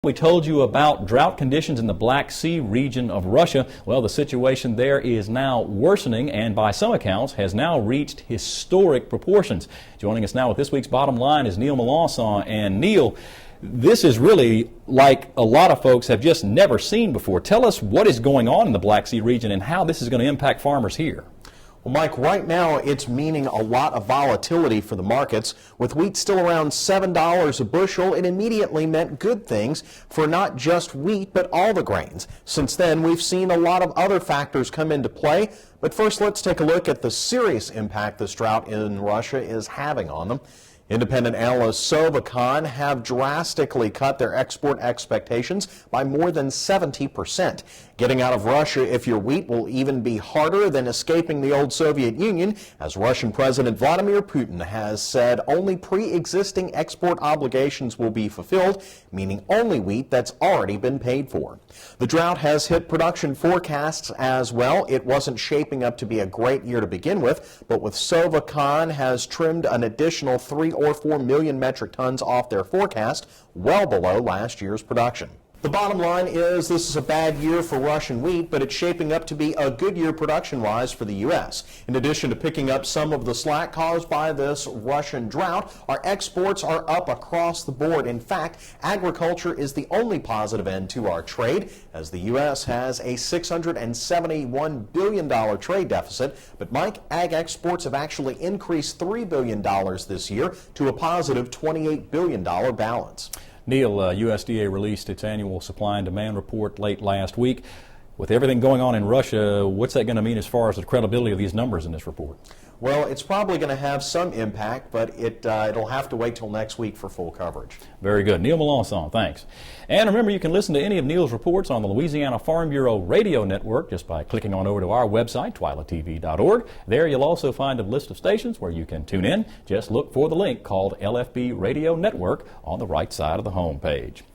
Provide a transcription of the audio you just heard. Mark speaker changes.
Speaker 1: We told you about drought conditions in the Black Sea region of Russia. Well, the situation there is now worsening and by some accounts has now reached historic proportions. Joining us now with this week's Bottom Line is Neil MELANCON. And Neil, this is really like a lot of folks have just never seen before. Tell us what is going on in the Black Sea region and how this is going to impact farmers here.
Speaker 2: Well, Mike, right now it's meaning a lot of volatility for the markets. With wheat still around $7 a bushel, it immediately meant good things for not just wheat, but all the grains. Since then, we've seen a lot of other factors come into play. But first, let's take a look at the serious impact this drought in Russia is having on them. Independent analysts MELANCON have drastically cut their export expectations by more than 70%. Getting out of Russia if your wheat will even be harder than escaping the old Soviet Union, as Russian President Vladimir Putin has said only pre-existing export obligations will be fulfilled, meaning only wheat that's already been paid for. The drought has hit production forecasts as well. It wasn't shaping up to be a great year to begin with, but with MELANCON has trimmed an additional 3 or 4 million metric tons off their forecast, well below last year's production. The bottom line is this is a bad year for Russian wheat, but it's shaping up to be a good year production-wise for the U.S. In addition to picking up some of the slack caused by this Russian drought, our exports are up across the board. In fact, agriculture is the only positive end to our trade, as the U.S. has a $671 billion trade deficit. But Mike, ag exports have actually increased $3 billion this year to a positive $28 billion balance.
Speaker 1: Neil, USDA released its annual supply and demand report late last week. With everything going on in Russia, what's that going to mean as far as the credibility of these numbers in this report?
Speaker 2: Well, it's probably going to have some impact, but it'll have to wait till next week for full coverage.
Speaker 1: Very good. Neil MELANCON, thanks. And remember, you can listen to any of Neil's reports on the Louisiana Farm Bureau radio network just by clicking on over to our website, twilatv.org. There you'll also find a list of stations where you can tune in. Just look for the link called LFB Radio Network on the right side of the home page.